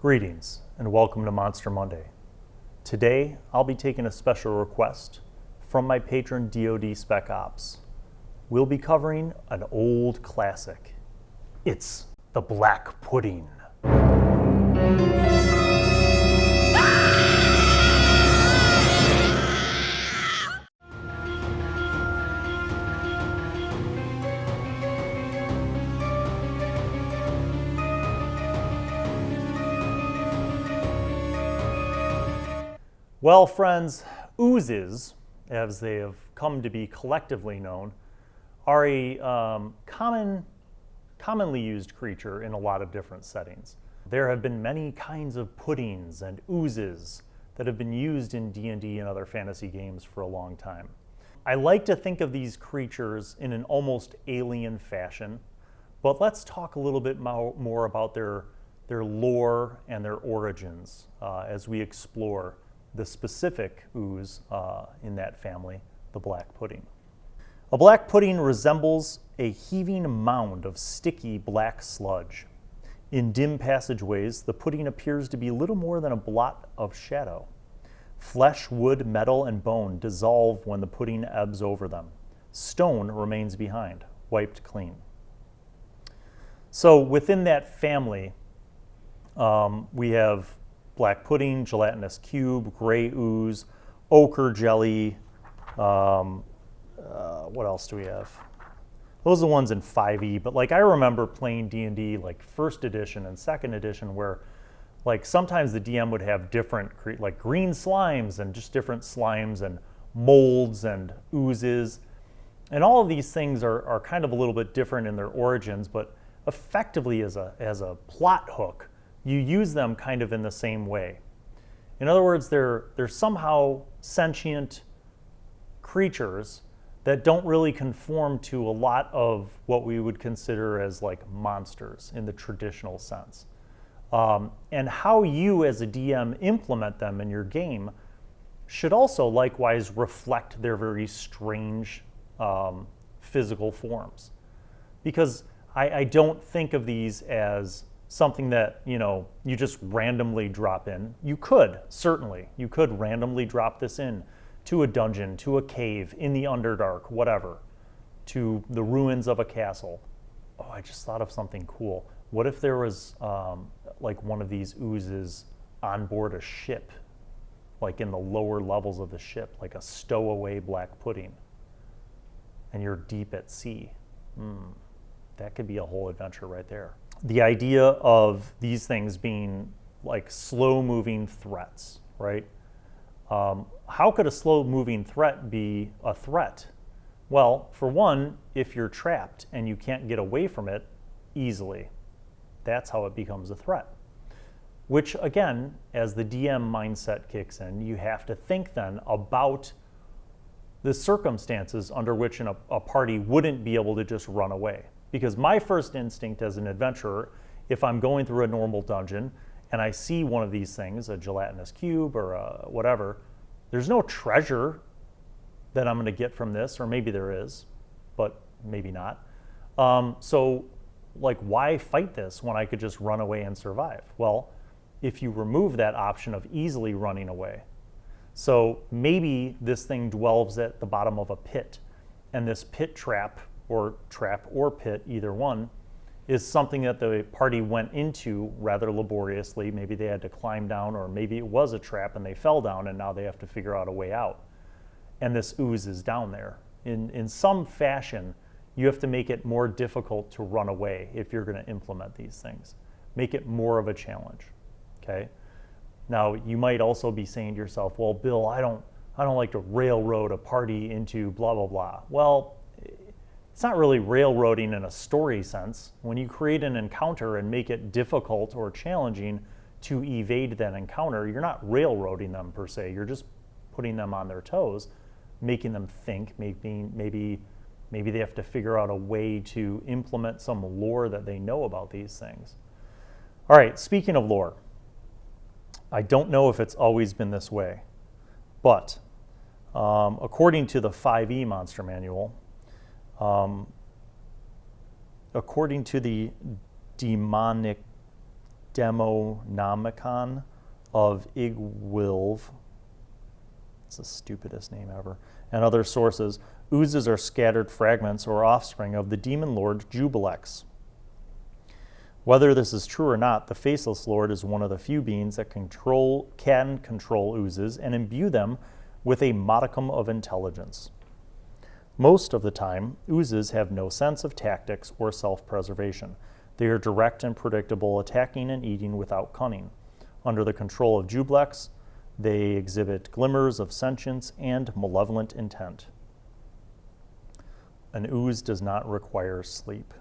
Greetings and welcome to Monster Monday. Today I'll be taking a special request from my patron DoD Spec Ops. We'll be covering an old classic. It's the Black Pudding. Well, friends, oozes, as they have come to be collectively known, are a commonly used creature in a lot of different settings. There have been many kinds of puddings and oozes that have been used in D&D and other fantasy games for a long time. I like to think of these creatures in an almost alien fashion, but let's talk a little bit more about their lore and their origins as we explore the specific ooze in that family, the black pudding. A black pudding resembles a heaving mound of sticky black sludge. In dim passageways, the pudding appears to be little more than a blot of shadow. Flesh, wood, metal, and bone dissolve when the pudding ebbs over them. Stone remains behind, wiped clean. So within that family, we have black pudding, gelatinous cube, gray ooze, ochre jelly. What else do we have? Those are the ones in 5e, but like I remember playing D&D like first edition and second edition where like sometimes the DM would have different, like green slimes and just different slimes and molds and oozes. And all of these things are kind of a little bit different in their origins, but effectively as a plot hook, you use them kind of in the same way. In other words, they're somehow sentient creatures that don't really conform to a lot of what we would consider as like monsters in the traditional sense. And how you as a DM implement them in your game should also likewise reflect their very strange physical forms. Because I don't think of these as something that, you just randomly drop in. You could, certainly. You could randomly drop this in to a dungeon, to a cave, in the Underdark, whatever, to the ruins of a castle. Oh, I just thought of something cool. What if there was like one of these oozes on board a ship, like in the lower levels of the ship, like a stowaway black pudding, and you're deep at sea? That could be a whole adventure right there. The idea of these things being like slow-moving threats, right? How could a slow-moving threat be a threat? Well, for one, if you're trapped and you can't get away from it easily, that's how it becomes a threat. Which, again, as the DM mindset kicks in, you have to think then about the circumstances under which a party wouldn't be able to just run away. Because my first instinct as an adventurer, if I'm going through a normal dungeon and I see one of these things, a gelatinous cube or whatever, there's no treasure that I'm going to get from this, or maybe there is, but maybe not. So, like, why fight this when I could just run away and survive? Well, if you remove that option of easily running away, so maybe this thing dwells at the bottom of a pit, and this pit trap or pit, either one, is something that the party went into rather laboriously. Maybe they had to climb down, or maybe it was a trap and they fell down and now they have to figure out a way out. And this ooze is down there. In some fashion, you have to make it more difficult to run away if you're going to implement these things. Make it more of a challenge, okay? Now, you might also be saying to yourself, well, Bill, I don't like to railroad a party into blah, blah, blah. Well, it's not really railroading in a story sense. When you create an encounter and make it difficult or challenging to evade that encounter, you're not railroading them per se. You're just putting them on their toes, making them think. Maybe they have to figure out a way to implement some lore that they know about these things. All right, speaking of lore, I don't know if it's always been this way, but according to the 5e Monster Manual, according to the demonic Demonomicon of Igwilv, it's the stupidest name ever, and other sources, oozes are scattered fragments or offspring of the demon lord Jubilex. Whether this is true or not, the Faceless Lord is one of the few beings that can control oozes and imbue them with a modicum of intelligence. Most of the time, oozes have no sense of tactics or self-preservation. They are direct and predictable, attacking and eating without cunning. Under the control of Jubilex, they exhibit glimmers of sentience and malevolent intent. An ooze does not require sleep.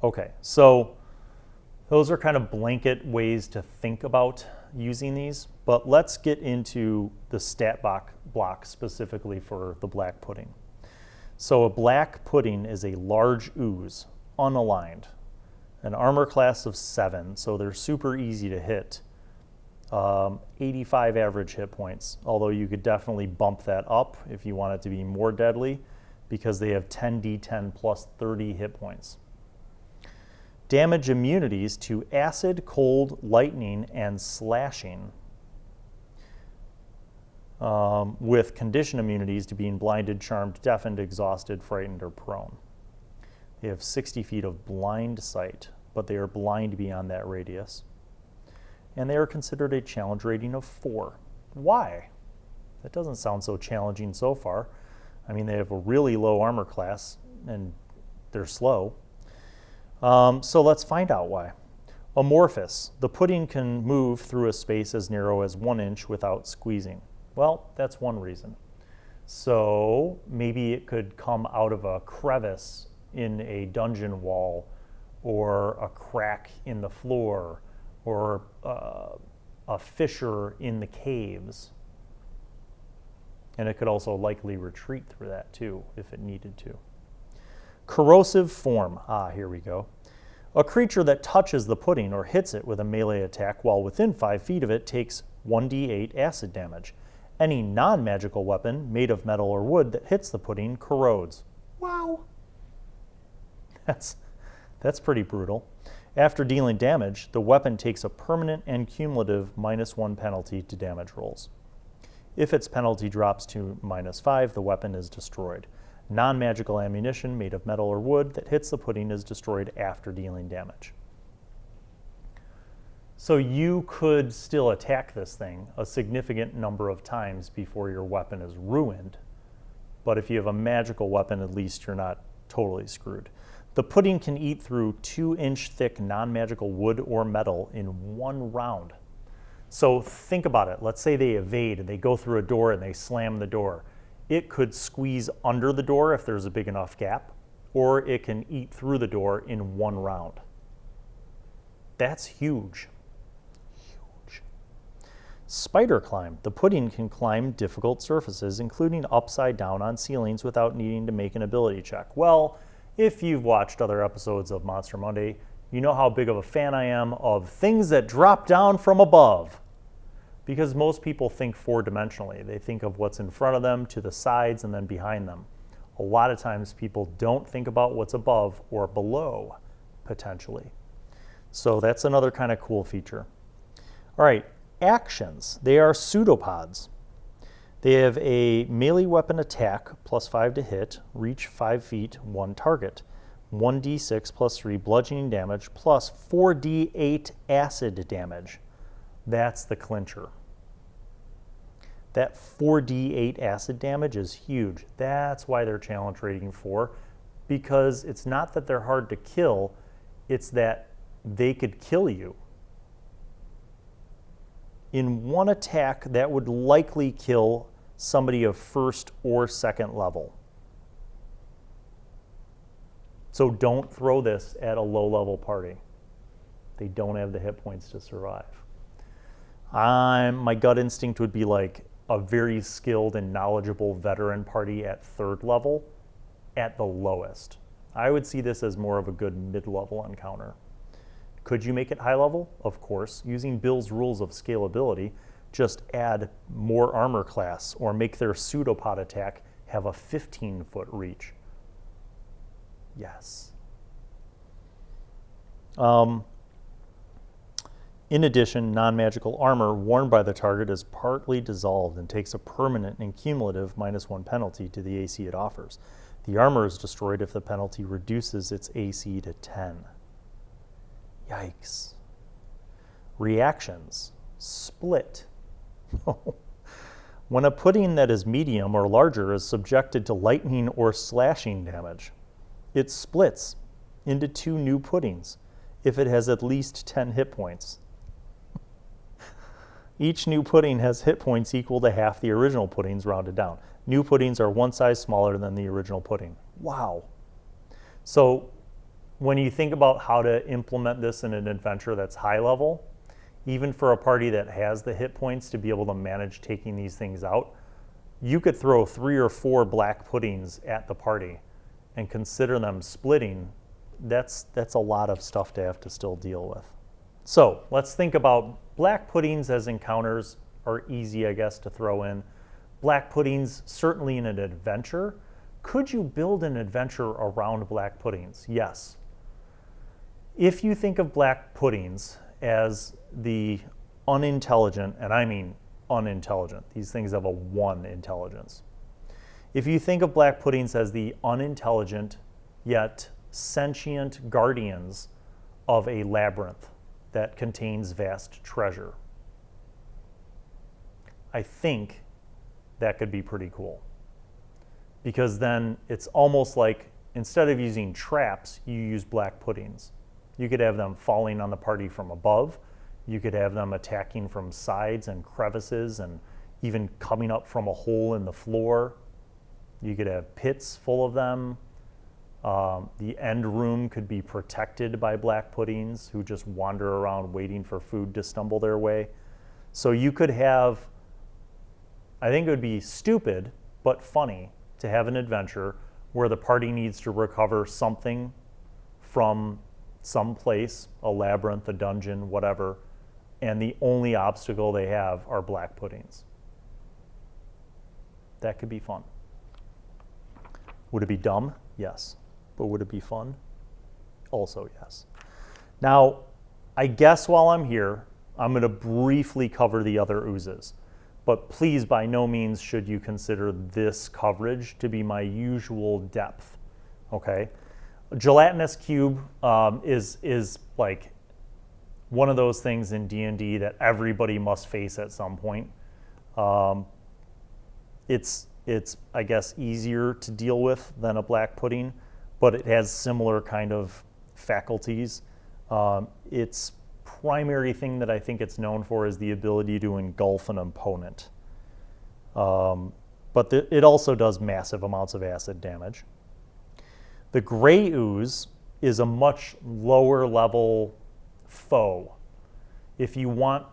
Okay, so those are kind of blanket ways to think about using these, but let's get into the stat block specifically for the black pudding. So a black pudding is a large ooze, unaligned, an armor class of 7, so they're super easy to hit. 85 average hit points, although you could definitely bump that up if you want it to be more deadly, because they have 10d10 plus 30 hit points. Damage immunities to acid, cold, lightning, and slashing, with condition immunities to being blinded, charmed, deafened, exhausted, frightened, or prone. They have 60 feet of blind sight, but they are blind beyond that radius. And they are considered a challenge rating of 4. Why? That doesn't sound so challenging so far. I mean, they have a really low armor class, and they're slow. So let's find out why. Amorphous. The pudding can move through a space as narrow as 1 inch without squeezing. Well, that's one reason. So maybe it could come out of a crevice in a dungeon wall, or a crack in the floor, or a fissure in the caves. And it could also likely retreat through that too, if it needed to. Corrosive form. Here we go. A creature that touches the pudding or hits it with a melee attack while within 5 feet of it takes 1d8 acid damage. Any non-magical weapon made of metal or wood that hits the pudding corrodes. Wow. That's pretty brutal. After dealing damage, the weapon takes a permanent and cumulative -1 penalty to damage rolls. If its penalty drops to -5, the weapon is destroyed. Non-magical ammunition made of metal or wood that hits the pudding is destroyed after dealing damage. So you could still attack this thing a significant number of times before your weapon is ruined, but if you have a magical weapon, at least you're not totally screwed. The pudding can eat through 2-inch thick non-magical wood or metal in 1 round. So think about it. Let's say they evade and they go through a door and they slam the door. It could squeeze under the door if there's a big enough gap, or it can eat through the door in 1 round. That's huge. Huge. Spider climb. The pudding can climb difficult surfaces, including upside down on ceilings without needing to make an ability check. Well, if you've watched other episodes of Monster Monday, you know how big of a fan I am of things that drop down from above. Because most people think 4-dimensionally. They think of what's in front of them, to the sides, and then behind them. A lot of times people don't think about what's above or below, potentially. So that's another kind of cool feature. All right, actions. They are pseudopods. They have a melee weapon attack, +5 to hit, reach 5 feet, 1 target, 1d6 plus 3 bludgeoning damage, plus 4d8 acid damage. That's the clincher. That 4d8 acid damage is huge. That's why they're challenge rating 4, because it's not that they're hard to kill, it's that they could kill you. In 1 attack, that would likely kill somebody of 1st or 2nd level. So don't throw this at a low-level party. They don't have the hit points to survive. My gut instinct would be like a very skilled and knowledgeable veteran party at 3rd level at the lowest. I would see this as more of a good mid-level encounter. Could you make it high level? Of course. Using Bill's rules of scalability, just add more armor class or make their pseudopod attack have a 15-foot reach. Yes. In addition, non-magical armor worn by the target is partly dissolved and takes a permanent and cumulative -1 penalty to the AC it offers. The armor is destroyed if the penalty reduces its AC to 10. Yikes. Reactions. Split. When a pudding that is medium or larger is subjected to lightning or slashing damage, it splits into 2 new puddings if it has at least 10 hit points. Each new pudding has hit points equal to half the original puddings rounded down. New puddings are 1 size smaller than the original pudding. Wow. So when you think about how to implement this in an adventure that's high level, even for a party that has the hit points to be able to manage taking these things out, you could throw 3 or 4 black puddings at the party and consider them splitting. That's a lot of stuff to have to still deal with. So let's think about black puddings as encounters are easy, I guess, to throw in. Black puddings, certainly in an adventure. Could you build an adventure around black puddings? Yes. If you think of black puddings as the unintelligent, and I mean unintelligent, these things have a 1 intelligence. If you think of black puddings as the unintelligent yet sentient guardians of a labyrinth that contains vast treasure, I think that could be pretty cool. Because then it's almost like instead of using traps, you use black puddings. You could have them falling on the party from above. You could have them attacking from sides and crevices and even coming up from a hole in the floor. You could have pits full of them. The end room could be protected by black puddings who just wander around waiting for food to stumble their way. So you could have, I think it would be stupid but funny to have an adventure where the party needs to recover something from some place, a labyrinth, a dungeon, whatever, and the only obstacle they have are black puddings. That could be fun. Would it be dumb? Yes. But would it be fun? Also, yes. Now, I guess while I'm here, I'm going to briefly cover the other oozes. But please, by no means should you consider this coverage to be my usual depth, okay? A gelatinous cube is like one of those things in D&D that everybody must face at some point. It's I guess easier to deal with than a black pudding, but it has similar kind of faculties. Its primary thing that I think it's known for is the ability to engulf an opponent. But it also does massive amounts of acid damage. The gray ooze is a much lower level foe. If you want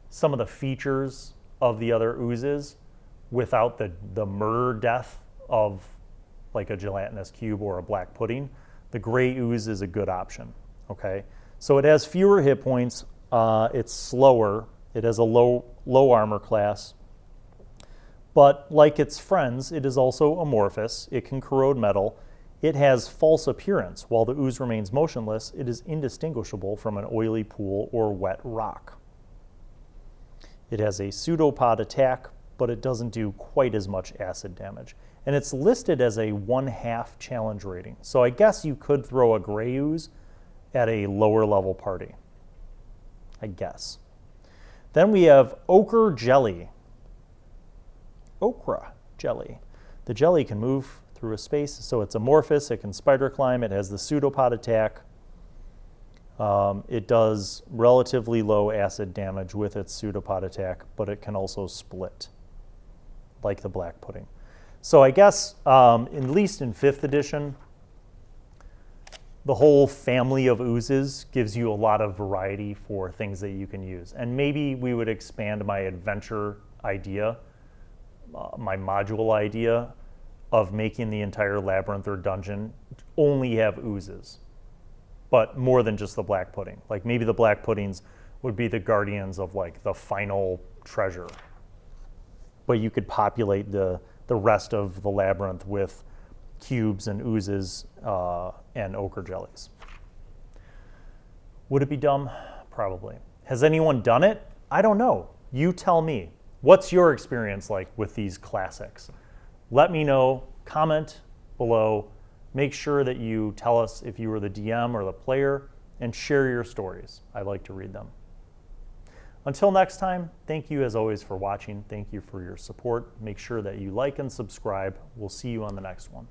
some of the features of the other oozes without the murder death of like a gelatinous cube or a black pudding, the gray ooze is a good option, okay? So it has fewer hit points, it's slower, it has a low armor class, but like its friends, it is also amorphous, it can corrode metal, it has false appearance. While the ooze remains motionless, it is indistinguishable from an oily pool or wet rock. It has a pseudopod attack, but it doesn't do quite as much acid damage. And it's listed as a 1/2 challenge rating. So I guess you could throw a gray ooze at a lower level party, I guess. Then we have ochre jelly. Okra jelly. The jelly can move through a space, so it's amorphous, it can spider climb, it has the pseudopod attack. It does relatively low acid damage with its pseudopod attack, but it can also split, like the black pudding. So I guess, at least in 5th edition, the whole family of oozes gives you a lot of variety for things that you can use. And maybe we would expand my adventure idea, my module idea, of making the entire labyrinth or dungeon only have oozes, but more than just the black pudding. Like maybe the black puddings would be the guardians of like the final treasure, but you could populate the rest of the labyrinth with cubes and oozes and ochre jellies. Would it be dumb? Probably. Has anyone done it? I don't know. You tell me. What's your experience like with these classics? Let me know. Comment below. Make sure that you tell us if you were the DM or the player, and share your stories. I like to read them. Until next time, thank you as always for watching. Thank you for your support. Make sure that you like and subscribe. We'll see you on the next one.